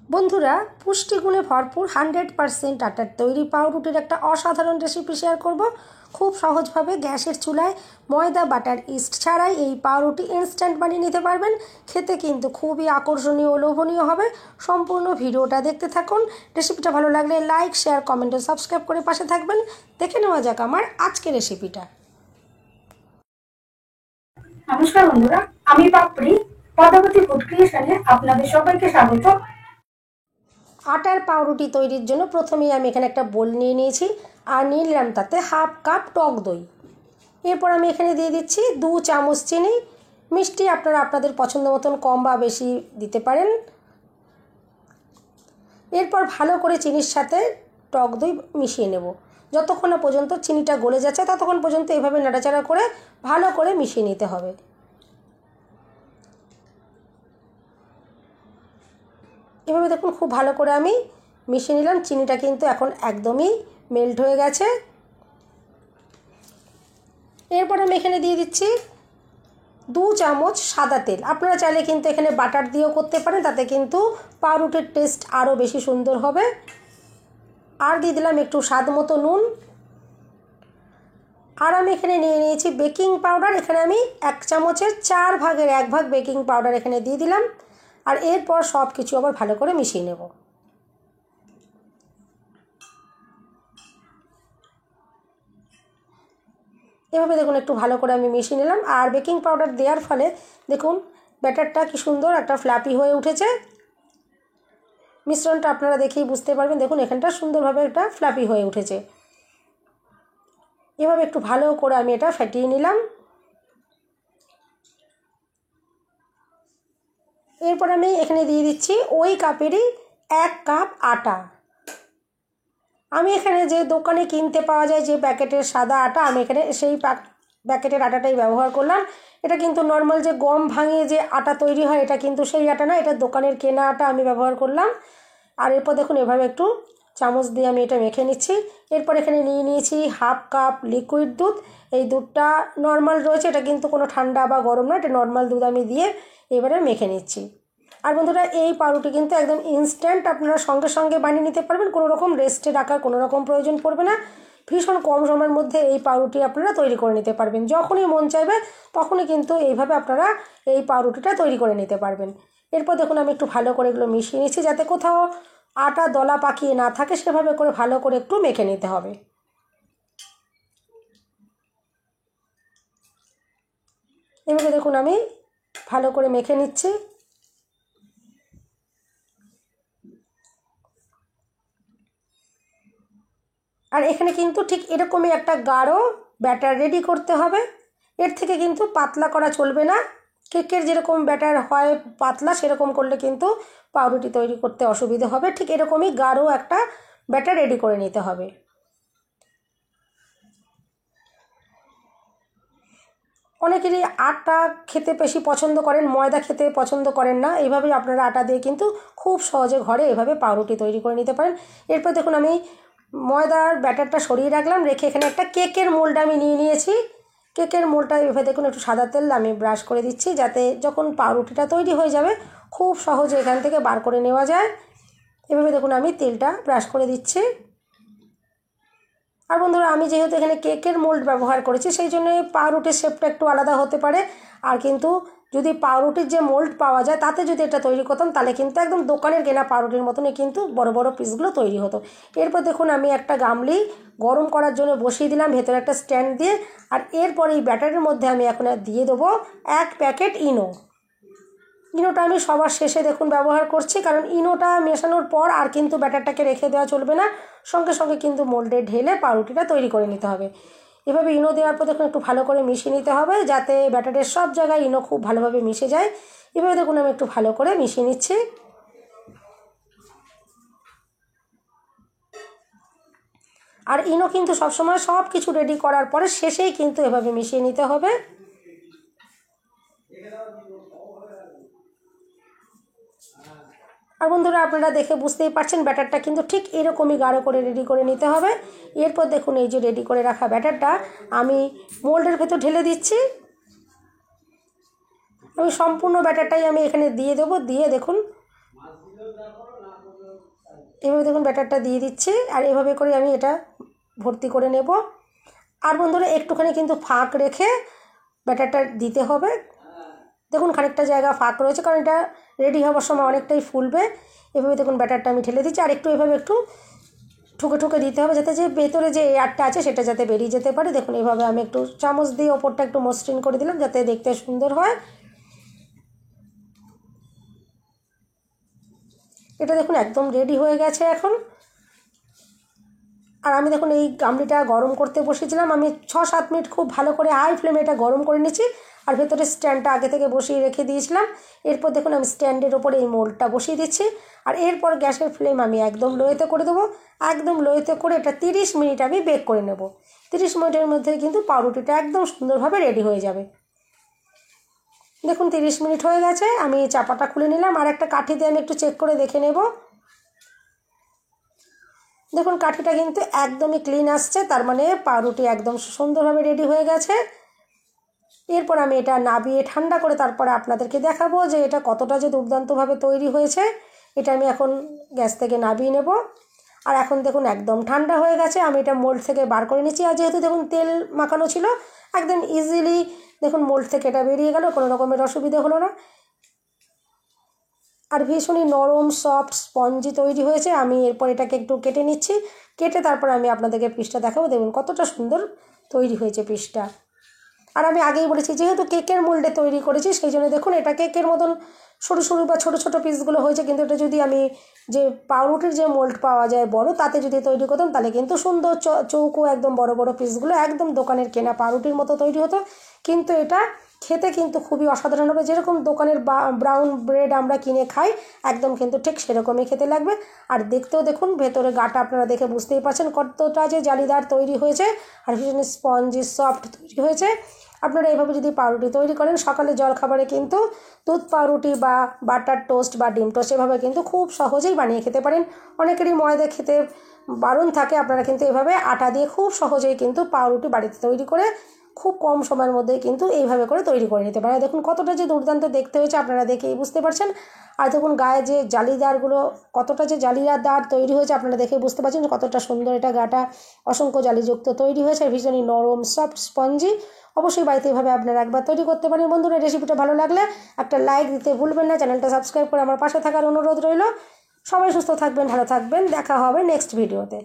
বন্ধুরা, পুষ্টিগুণে ভরপুর 100% আটার তৈরি পাউরুটির একটা অসাধারণ রেসিপি শেয়ার করব। খুব সহজভাবে গ্যাসের চুলায় ময়দা বাটার ইস্ট ছাড়াই এই পাউরুটি ইনস্ট্যান্ট বানিয়ে নিতে পারবেন। খেতে কিন্তু খুবই আকর্ষণীয় ও লোভনীয় হবে। সম্পূর্ণ ভিডিওটা দেখতে থাকুন। রেসিপিটা ভালো লাগলে লাইক, শেয়ার, কমেন্ট ও সাবস্ক্রাইব করে পাশে থাকবেন। দেখে নেওয়া যাক আমার আজকের রেসিপিটা। নমস্কার বন্ধুরা, আমি পাপড়ি পদাবতী ফুড ক্রিয়েশনে আপনাদের সবাইকে স্বাগত। আটার পাউরুটি তৈরির জন্য প্রথমেই আমি এখানে একটা বোল নিয়ে নিয়েছি আর নিয়ে নিলাম তাতে হাফ কাপ টক দই। এরপর আমি এখানে দিয়ে দিচ্ছি 2 চামচ চিনি। মিষ্টি আপনারা আপনাদের পছন্দ মতন কম বা বেশি দিতে পারেন। এরপর ভালো করে চিনির সাথে টক দই মিশিয়ে নেব। যতক্ষণ না পর্যন্ত চিনিটা গলে যাচ্ছে ততক্ষণ পর্যন্ত এইভাবে নাড়াচাড়া করে ভালো করে মিশিয়ে নিতে হবে। এভাবে দেখুন খুব ভালো করে আমি মিশিয়ে নিলাম। চিনিটা কিন্তু এখন একদমই মেল্ট হয়ে গেছে। এরপর আমি এখানে দিয়ে দিচ্ছি 2 চামচ সাদা তেল। আপনারা চাইলে কিন্তু এখানে বাটার দিয়েও করতে পারেন, তাতে কিন্তু পাউরুটির টেস্ট আরও বেশি সুন্দর হবে। আর দিয়ে দিলাম একটু স্বাদ মতো নুন। আর আমি এখানে নিয়ে নিয়েছি বেকিং পাউডার। এখানে আমি 1 চামচের 4 ভাগের 1 ভাগ বেকিং পাউডার এখানে দিয়ে দিলাম। আর এরপর সব কিছু আবার ভালো করে মিশিয়ে নেব। এভাবে দেখুন একটু ভালো করে আমি মিশিয়ে নিলাম। আর বেকিং পাউডার দেওয়ার ফলে দেখুন ব্যাটারটা কি সুন্দর একটা ফ্লাপি হয়ে উঠেছে। মিশ্রণটা আপনারা দেখেই বুঝতে পারবেন। দেখুন এখানটা সুন্দরভাবে একটা ফ্লাপি হয়ে উঠেছে। এভাবে একটু ভালো করে আমি এটা ফেটিয়ে নিলাম। এরপর আমি এখানে দিয়ে দিচ্ছি ওই কাপেরই 1 কাপ আটা। আমি এখানে যে দোকানে কিনতে পাওয়া যায় যে প্যাকেটের সাদা আটা, আমি এখানে সেই প্যাকেটের আটাটাই ব্যবহার করলাম। এটা কিন্তু নর্মাল যে গম ভাঙিয়ে যে আটা তৈরি হয় এটা কিন্তু সেই আটা না, এটা দোকানের কেনা আটা আমি ব্যবহার করলাম। আর এরপর দেখুন এভাবে একটু চামচ দিয়ে আমি এটা মেখে নিচ্ছি। এরপর এখানে নিয়ে নিয়েছি হাফ কাপ লিকুইড দুধ। এই দুধটা নর্মাল রয়েছে, এটা কিন্তু কোনো ঠান্ডা বা গরম না, এটা নর্মাল দুধ আমি দিয়ে এবারে মেখে নিচ্ছি। আর বন্ধুরা, এই পাউরুটি কিন্তু একদম ইনস্ট্যান্ট আপনারা সঙ্গে সঙ্গে বানিয়ে নিতে পারবেন। কোনো রকম রেস্টে রাখার কোনো রকম প্রয়োজন পড়বে না। ভীষণ কম সময়ের মধ্যে এই পাউরুটি আপনারা তৈরি করে নিতে পারবেন। যখনই মন চাইবে তখনই কিন্তু এইভাবে আপনারা এই পাউরুটিটা তৈরি করে নিতে পারবেন। এরপর দেখুন আমি একটু ভালো করে এগুলো মিশিয়ে নিচ্ছি, যাতে কোথাও আটা দলা পাকিয়ে না থাকে, সেভাবে করে ভালো করে একটু মেখে নিতে হবে। এভাবে দেখুন আমি ভালো করে মেখে নিচ্ছি। আর এখানে কিন্তু ঠিক এরকমই একটা গাঢ় ব্যাটার রেডি করতে হবে। এর থেকে কিন্তু পাতলা করা চলবে না। কেকের যেরকম ব্যাটার হয় পাতলা, সেরকম করলে কিন্তু পাউরুটি তৈরি করতে অসুবিধে হবে। ঠিক এরকমই গাঢ় একটা ব্যাটার রেডি করে নিতে হবে। অনেকেরই আটা খেতে বেশি পছন্দ করেন, ময়দা খেতে পছন্দ করেন না। এইভাবেই আপনারা আটা দিয়ে কিন্তু খুব সহজে ঘরে এভাবে পাউরুটি তৈরি করে নিতে পারেন। এরপর দেখুন আমি ময়দার ব্যাটারটা সরিয়ে রাখলাম, রেখে এখানে একটা কেকের মোল্ড আমি নিয়ে নিয়েছি। কেকের মোল্ডটা এভাবে দেখুন একটু সাদা তেল আমি ব্রাশ করে দিচ্ছি, যাতে যখন পাউরুটিটা তৈরি হয়ে যাবে খুব সহজে এখান থেকে বার করে নেওয়া যায়। এভাবে দেখুন আমি তেলটা ব্রাশ করে দিচ্ছি। আর বন্ধুরা, আমি যেহেতু এখানে কেকের মোল্ড ব্যবহার করেছি সেই জন্য পাউরুটির শেপটা একটু আলাদা হতে পারে। আর কিন্তু যদি পাউরুটির যে মোল্ড পাওয়া যায় তাতে যদি এটা তৈরি করতাম তাহলে কিন্তু একদম দোকানের কেনা পাউরুটির মতনই কিন্তু বড় বড় পিসগুলো তৈরি হতো। এরপর দেখুন আমি একটা গামলি গরম করার জন্য বসিয়ে দিলাম, ভেতরে একটা স্ট্যান্ড দিয়ে। আর এরপর এই ব্যাটারের মধ্যে আমি এখন দিয়ে দেবো 1 প্যাকেট ইনো। ইনোটা আমি সবার শেষে দেখুন ব্যবহার করছি, কারণ ইনোটা মেশানোর পর আর কিন্তু ব্যাটারটাকে রেখে দেওয়া চলবে না, সঙ্গে সঙ্গে কিন্তু মোল্ডে ঢেলে পাউরুটিটা তৈরি করে নিতে হবে। এভাবে ইনো দেওয়ার পর দেখুন একটু ভালো করে মিশিয়ে নিতে হবে, যাতে ব্যাটারের সব জায়গায় ইনো খুব ভালোভাবে মিশে যায়। এভাবে দেখুন আমি একটু ভালো করে মিশিয়ে নিচ্ছি। আর ইনো কিন্তু সবসময় সব কিছু রেডি করার পরে শেষেই কিন্তু এভাবে মিশিয়ে নিতে হবে। আর বন্ধুরা, আপনারা দেখে বুঝতেই পারছেন ব্যাটারটা কিন্তু ঠিক এরকমই গাঢ় করে রেডি করে নিতে হবে। এরপর দেখুন এই যে রেডি করে রাখা ব্যাটারটা আমি মোল্ডের ভেতর ঢেলে দিচ্ছি। আমি সম্পূর্ণ ব্যাটারটাই আমি এখানে দিয়ে দেবো। দিয়ে দেখুন এভাবে দেখুন ব্যাটারটা দিয়ে দিচ্ছি, আর এভাবে করে আমি এটা ভর্তি করে নেব। আর বন্ধুরা একটুখানি কিন্তু ফাঁক রেখে ব্যাটারটা দিতে হবে। দেখুন খানিকটা জায়গা ফাঁক রয়েছে, কারণ এটা রেডি হওয়ার সময় অনেকটাই ফুলবে। এভাবে দেখুন ব্যাটারটা আমি ঢেলে দিচ্ছি, আর একটু এভাবে একটু ঠুকে ঠুকে দিতে হবে, যাতে যে ভেতরে যে এয়ারটা আছে সেটা যাতে বেরিয়ে যেতে পারে। দেখুন এভাবে আমি একটু চামচ দিয়ে ওপরটা একটু মসৃণ করে দিলাম, যাতে দেখতে সুন্দর হয়। এটা দেখুন একদম রেডি হয়ে গেছে এখন। আর আমি দেখুন এই গামলিটা গরম করতে বসিয়েছিলাম, আমি 6-7 মিনিট খুব ভালো করে হাই ফ্লেমে এটা গরম করে নিচ্ছি। আর ভেতরে স্ট্যান্ডটা আগে থেকে বসিয়ে রেখে দিয়েছিলাম। এরপর দেখুন আমি স্ট্যান্ডের ওপরে এই মোল্ডটা বসিয়ে দিচ্ছি, আর এরপর গ্যাসের ফ্লেম আমি একদম লোয়েতে করে দেবো। একদম লোয়েতে করে এটা 30 মিনিট আমি বেক করে নেব। 30 মিনিটের মধ্যে কিন্তু পাউরুটিটা একদম সুন্দরভাবে রেডি হয়ে যাবে। দেখুন 30 মিনিট হয়ে গেছে, আমি চাপাটা খুলে নিলাম, আর একটা কাঠি দিয়ে আমি একটু চেক করে দেখে নেব। দেখুন কাঠিটা কিন্তু একদমই ক্লিন আসছে, তার মানে পাউরুটি একদম সুন্দরভাবে রেডি হয়ে গেছে। এরপর আমি এটা নাবিয়ে ঠান্ডা করে তারপরে আপনাদেরকে দেখাবো যে এটা কতটা যে দুর্দান্তভাবে তৈরি হয়েছে। এটা আমি এখন গ্যাস থেকে নাবিয়ে নেব। আর এখন দেখুন একদম ঠান্ডা হয়ে গেছে, আমি এটা মোল্ড থেকে বার করে নিচ্ছি। আর যেহেতু দেখুন তেল মাখানো ছিল, একদম ইজিলি দেখুন মোল্ড থেকে এটা বেরিয়ে গেল, কোনো রকমের অসুবিধে হলো না। আর ভীষণই নরম সফট স্পঞ্জি তৈরি হয়েছে। আমি এরপর এটাকে একটু কেটে নিচ্ছি, কেটে তারপরে আমি আপনাদেরকে পিসটা দেখাবো। দেখুন কতটা সুন্দর তৈরি হয়েছে পিসটা। আর আমি আগেই বলেছি যেহেতু কেকের মোল্ডে তৈরি করেছি, সেই জন্য দেখুন এটা কেকের মতন সরু সরু বা ছোটো ছোটো পিসগুলো হয়েছে। কিন্তু এটা যদি আমি যে পাউরুটির যে মোল্ড পাওয়া যায় বড়, তাতে যদি তৈরি করতাম তাহলে কিন্তু সুন্দর চৌকো একদম বড় বড় পিসগুলো একদম দোকানের কেনা পাউরুটির মতো তৈরি হতো। কিন্তু এটা খেতে কিন্তু খুবই অসাধারণ হবে, যেরকম দোকানের ব্রাউন ব্রেড আমরা কিনে খাই একদম কিন্তু ঠিক সেরকমই খেতে লাগবে। আর দেখতেও দেখুন ভেতরে গাটা আপনারা দেখে বুঝতেই পারছেন কতটা যে জালিদার তৈরি হয়েছে, আর ভীষণ স্পঞ্জি সফট তৈরি হয়েছে। আপনারা এইভাবে যদি পাউরুটি তৈরি করেন, সকালে জলখাবারে কিন্তু দুধ পাউরুটি বা বাটার টোস্ট বা ডিম টোস্ট এভাবে কিন্তু খুব সহজেই বানিয়ে খেতে পারেন। অনেকেরই ময়দা খেতে বারণ থাকে, আপনারা কিন্তু এভাবে আটা দিয়ে খুব সহজেই কিন্তু পাউরুটি বাড়িতে তৈরি করে খুব কম সময়ের মধ্যেই কিন্তু এইভাবে করে তৈরি করে নিতে পারেন। দেখুন কতটা যে দুর্দান্ত দেখতে হয়েছে আপনারা দেখেই বুঝতে পারছেন। আর দেখুন গায়ে যে জালিদারগুলো, কতটা যে জালিদার তৈরি হয়েছে আপনারা দেখে বুঝতে পারছেন কতটা সুন্দর এটা গাটা অসংখ্য জালিযুক্ত তৈরি হয়েছে, ভীষণই নরম সফট স্পঞ্জি। অবশ্যই বাড়িতে এভাবে আপনারা একবার তৈরি করতে পারেন। বন্ধুরা রেসিপিটা ভালো লাগলে একটা লাইক দিতে ভুলবেন না, চ্যানেলটা সাবস্ক্রাইব করে আমার পাশে থাকার অনুরোধ রইল। সবাই সুস্থ থাকবেন, ভালো থাকবেন, দেখা হবে নেক্সট ভিডিওতে।